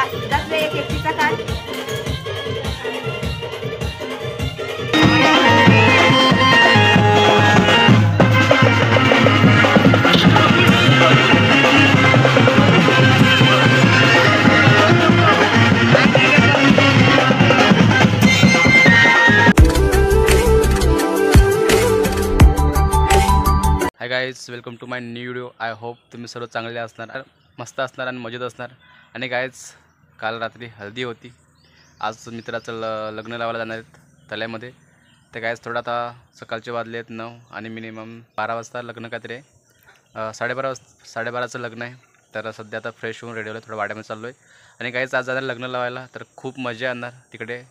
High guys, welcome to my new video. I hope तुम्ही सर्व चांगले असणार, मस्त असणार आणि मजेत असणार। आणि गाइज, काल रात्री हल्दी होती, आज मित्राचं लग्न लावायला जाणार आहेत तल्यामध्ये। तर गाइज, थोडा आता सकाळचे वाजले आहेत 9 आणि मिनिमम 12 वाजता लग्न काहीतरी आहे, 12:30चं लग्न आहे। तर सध्या आता फ्रेश होऊन रेडी होईल, थोडं वाड्यामध्ये चाललो आहे। आणि गाइज, आज जाणार लग्न लावायला, तर खूप मजा येणार तिकडे,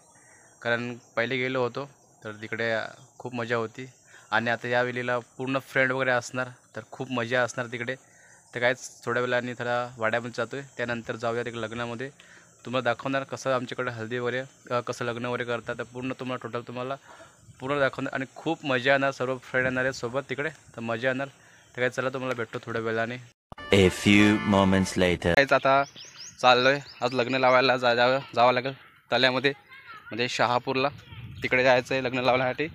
कारण पहिले गेलो होतो तर तिकडे खूप मजा होती। आणि आता या वेळेला पूर्ण फ्रेंड वगैरे असणार, तर खूप मजा असणार तिकडे। तर काहीच थोड्या वेळाने थोडा वाड्यामध्ये जातो आहे, त्यानंतर जाऊया तिकडे लग्नामध्ये। तुम्हाला दाखवणार कसं आमच्याकडे हल्दी वगैरे कसं लग्न वगैरे करतात, तर पूर्ण तुम्हाला टोटल तुम्हाला पूर्ण दाखवणार। आणि खूप मजा येणार, सर्व फ्रेंड येणार आहेत सोबत तिकडे, तर मजा येणार। तर काय, चला तुम्हाला भेटतो थोड्या वेळाने। A few moments later. काहीच आता चाललो आहे, आज लग्न लावायला जावं लागेल तल्यामध्ये, म्हणजे शहापूरला तिकडे जायचं आहे लग्न लावण्यासाठी।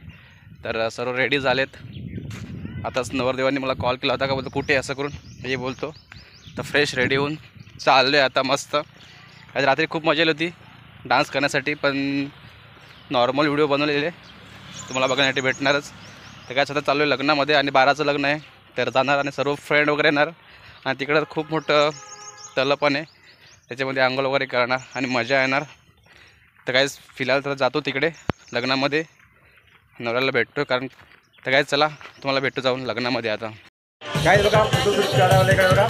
तर सर्व रेडी झालेत। आताच नवरदेवांनी मला कॉल केला होता का, बोलतो कुठे असं करून हे बोलतो। तर फ्रेश रेडी होऊन चाललो आहे आता मस्त। आज रात्री खूप मजा आली होती डान्स करण्यासाठी, पण नॉर्मल व्हिडिओ बनवलेले तुम्हाला बघण्यासाठी भेटणारच। तर काय, आता चाललो आहे लग्नामध्ये आणि 12चं लग्न आहे, तर जाणार आणि सर्व फ्रेंड वगैरे येणार। आणि तिकडं खूप मोठं तलं पण आहे, त्याच्यामध्ये अंघोळ वगैरे करणार आणि मजा येणार। तर काय, फिलहाल तर जातो तिकडे लग्नामध्ये, नवऱ्याला भेटतो कारण। तर काय, चला तुम्हाला भेटतो जाऊन लग्नामध्ये आता। काय बघा, फोटोशूट करायला काय बघा,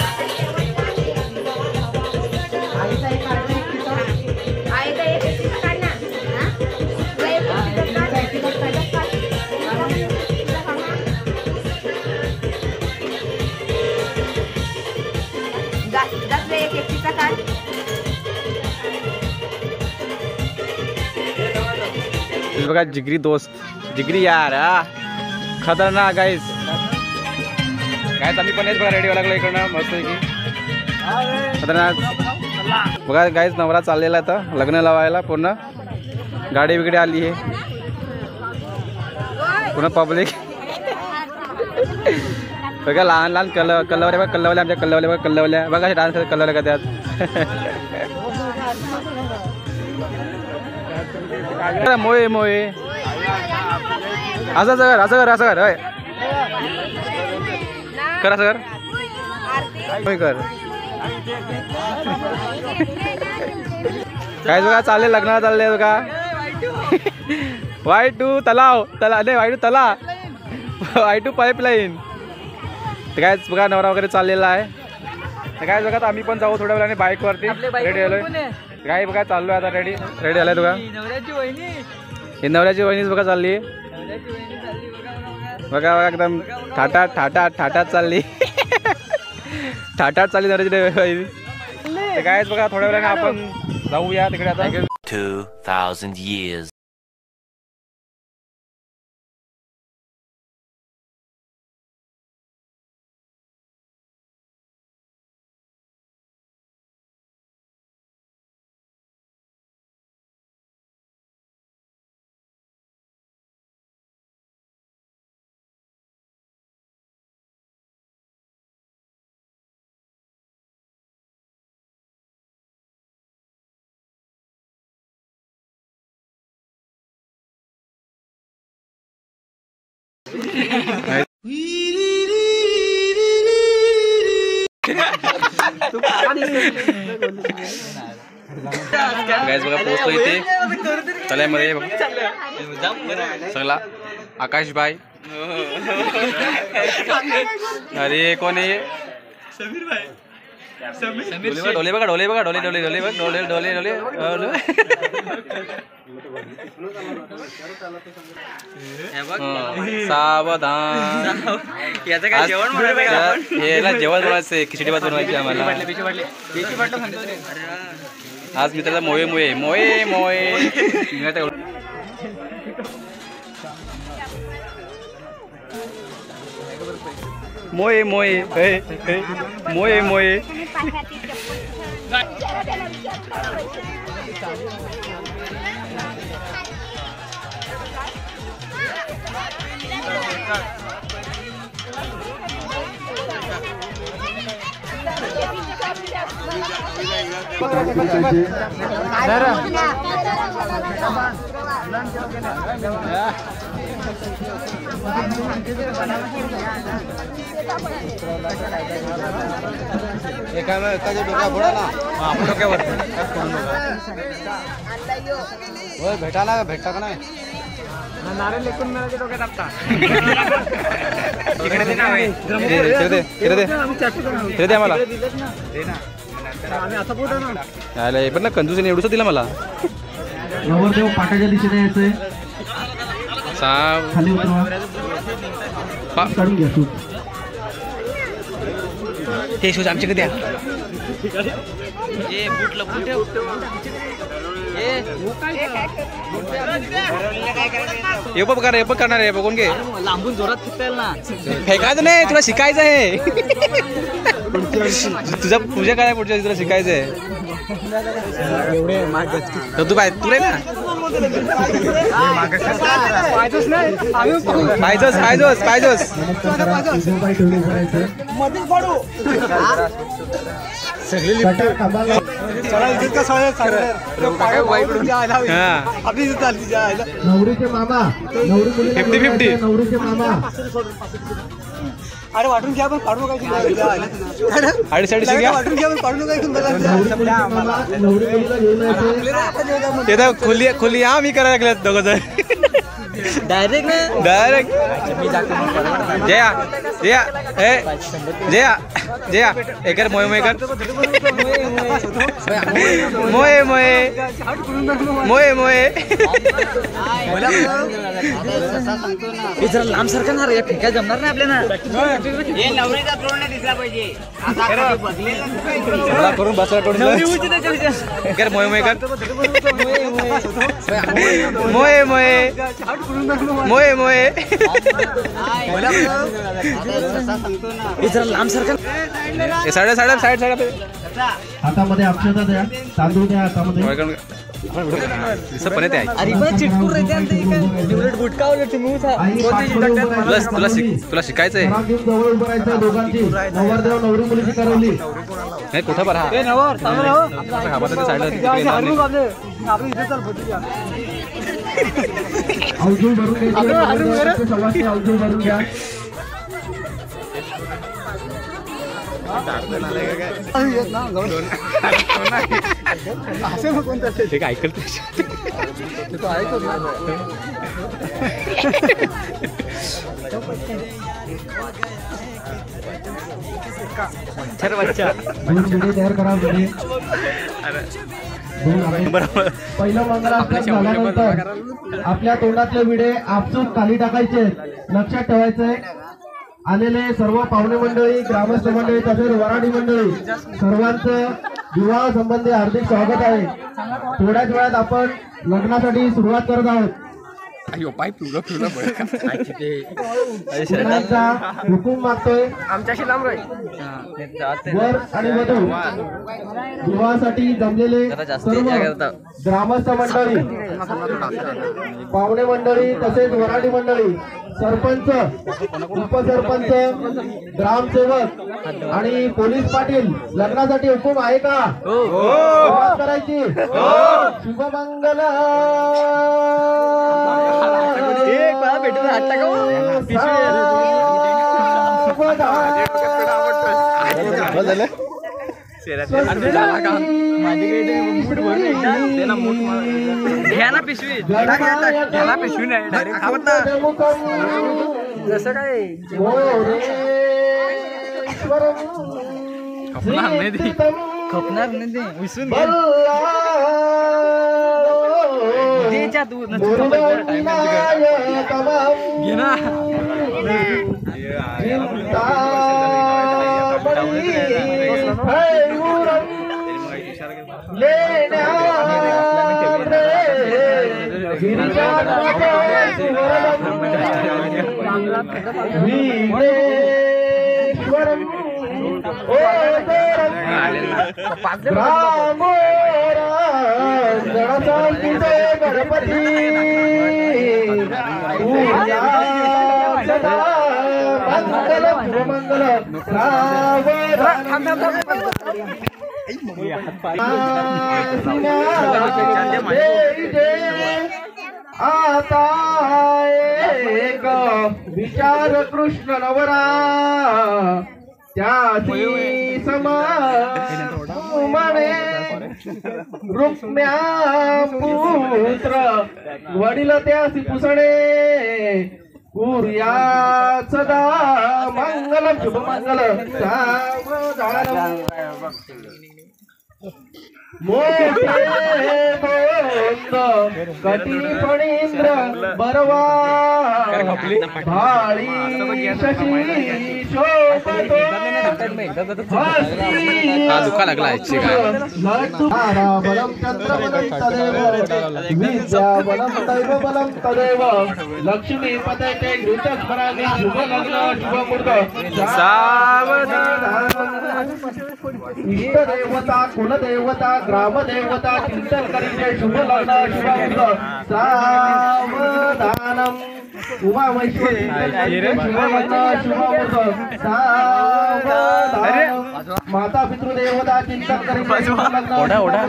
बघा जिगरी दोस्त, जिगरी यार, खतरनाक गाइस। गाइस, आम्ही पण हेच बघा रेडी व्हायला लागलो इकडनं मस्त की खतरनाक। बघा गाइस, नवरा चाललेला आता लग्न लावायला, पूर्ण गाडी बिगडी आली आहे, पूर्ण पब्लिक। बघा लहान लहान कल्लवले बघा, कल्लवले आमच्या कल्लवले बघा, कल्लवल्या बघा डान्स करत कल्लवले का त्यात। मोये मोये असं कर, असं कर, असं कर, होय कर, असं कर, होय कर। काय बघा, चालले लग्नाला चालले बघा, Y2 तलाव नाही Y2 तला, Y2 पाईपलाईन। तर काय बघा, नवरा वगैरे चाललेला आहे। तर काय बघा, आम्ही पण जाऊ थोड्या वेळाने बाईकवरती, रेडी आलोय। काय बघा, चाललोय आता, रेडी आलाय बघा। ही नवऱ्याची वहिनीच बघा चालली, बघा बघा एकदम ठाटाट ठाटाट ठाटात चालली, ठाटाट चालली नवऱ्याची वहिनी। तर काय बघा, थोड्या वेळाने आपण जाऊया तिकडे आता। 2000 years. गाइस बघा, पोहोचलो इथे तल्यामध्ये सगळा आकाश भाई। अरे कोण आहे? समीर भाई। ढोले बघा, ढोले बघा, ढोले ढोले ढोले बघ, ढोले ढोले ढोले। सावधान, याचं काय जेवण बनवायचं, खिचडी भात बनवायची आम्हाला आज। मित्राचा मोये मोये मोये मोये मोये मोये मोये मोये भेटा का नाही नारळ लेकून मिळाले डोक्यात आता दे आम्हाला आम्ही असं बोलतो ना पण ना कंजूस एवढंच दिला मला नवरदेव पाटाच्या दिशेने यायचंय खाली उतरवा काढून घ्या सूट ते शूज आमच्याकडे द्या हे बघ करणार हे बघ करणार आहे बघून घे लांबून जोरात फिरताय ना फेकायचं नाही तुला शिकायचं आहे तुझ्या काय पुढच्या तुला शिकायचं आहे तर तू पाय तुला ना पाहिजेच नाही पाहिजोस पाहिजोस पाहिजोस नवरीचे मामा नवरी मुलीला 50-50. नवरीचे मामा अरे वाटून घ्या पण काढू काय अडीच घ्या वाटून घ्या पण काढू काय मामा नवरी मुलीला घेऊन यायचे ते तर खुली हा मी करायला लागल्यात दोघं जण डायरेक्ट डायरेक्ट जया जया ए जया जया एकर मोये मोये कर मोये मोये मोये मोये जरा लांब सरका ना रे ठेका जमणार नाही आपल्याला करून बसला कर मोये मोये कर मोये मोये मोये मोये जरा लांब सरका साडे साडे साईड साईड हातामध्ये अक्षता द्या तांदूळ द्या हातामध्ये पण येते अरे पण चिटकून राहते गुटकावलं आई पाठपुढे उभं राहायचं. तुला शिकायचंय घरात घेऊन जवळ उभं राहायचं दोघांची नवरदेव नवरी मुलीची करवली नाही कुठं बरं हा अवजूळ भरून घ्यायची सवाशी अवजूळ भरून घ्या ते काय ऐकल दोन विडे तयार करा विडे बरोबर पहिलं मंगलास्त्र झाल्यानंतर आपल्या तोंडातले विडे आपसूक खाली टाकायचे लक्षात ठेवायचंय आलेले सर्व पाहुणे मंडळी ग्रामस्थ मंडळी तसेच वराडी मंडळी सर्वांचं विवाह संबंधी हार्दिक स्वागत आहे थोड्याच वेळात आपण लग्नासाठी सुरुवात करत आहोत पुराणाचा हुकूम मागतोय आमच्याशी लांब वर आणि वधू विवाहासाठी जमलेले सर्व ग्रामस्थ मंडळी पाहुणे मंडळी तसेच वराडी मंडळी सरपंच उपसरपंच ग्रामसेवक आणि पोलीस पाटील लग्नासाठी हुकूम आहे का सुरुवात करायची शुभमंगल घ्या ना पिशवी जसं काय खपणार नाही ते विसरून घे तू घे ना गणपती मंगल आता एक विचार कृष्ण नवरा त्याची समाने रुक्म्या पुत्र वडील त्यासी पुसणे कुर्या सदा मंगल शुभ मंगल मोठे कटी फणींद्र बरवा भाळी शशी शोभतो दुखा लागला बलम चंद्र बलम तदेव विद्या बलम दैव बलम तदेव लक्ष्मी पदते घृतस्मरामि शुभ लग्न शुभ मुहूर्त सावधान इष्ट देवता कुलदेवता ग्रामदेवता चिंतन करीचे शुभ लग्न शुभ मुहूर्त सावधानम उमा महेश्वर चिंतन करीचे शुभ लग्न शुभ मुहूर्त सावधानम माता पितृदेवता चिंतन करीचे शुभ लग्न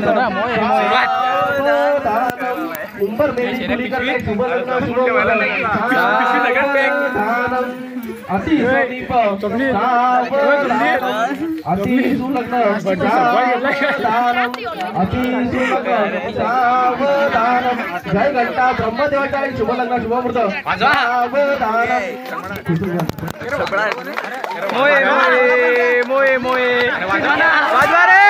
सावधानम उंबर मेली खुली करके शुभ लग्न शुभ मुहूर्त सावधानम अति सुदीप सावधानम अति सुलग्न सावधानम अति सुलग्न सावधानम जय घंटा ब्रह्मदेवाच्या शुभ लग्न शुभ मुहूर्त सावधानम मोये मोये मोये वाजवा रे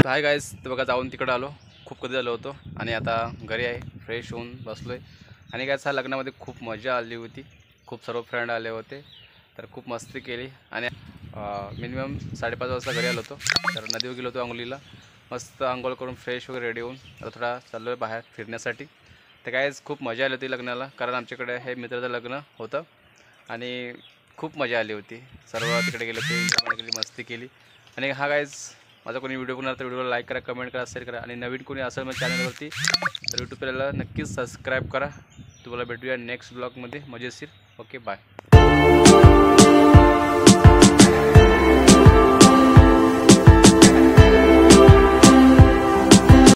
हाय गाईस, तर बघा जाऊन तिकडं आलो, खूप कधी झालो होतो आणि आता घरी आहे, फ्रेश होऊन बसलो आहे. आणि गाईस हा लग्नामध्ये खूप मजा आली होती, खूप सर्व फ्रेंड आले होते, तर खूप मस्ती केली. आणि मिनिमम 5:30 वाजता घरी आलो होतो, तर नदीवर गेलो होतो अंघोळीला, मस्त अंघोळ करून फ्रेश वगैरे रेडी होऊन आता थोडा चाललो आहे बाहेर फिरण्यासाठी. तर गाईस खूप मजा आली होती लग्नाला, कारण आमच्याकडे हे मित्राचं लग्न होतं आणि खूप मजा आली होती. सर्व तिकडे गेलो होते, केली, मस्ती केली. आणि हा गाईस माझा कोणी व्हिडिओ बनवला तर व्हिडिओला लाईक करा, कमेंट करा, शेअर करा. आणि नवीन कोणी असेल माझ्या चॅनलवरती तर यूट्यूबला नक्कीच सबस्क्राईब करा. तुम्हाला भेटूया नेक्स्ट ब्लॉगमध्ये मजेशीर. Okay, bye.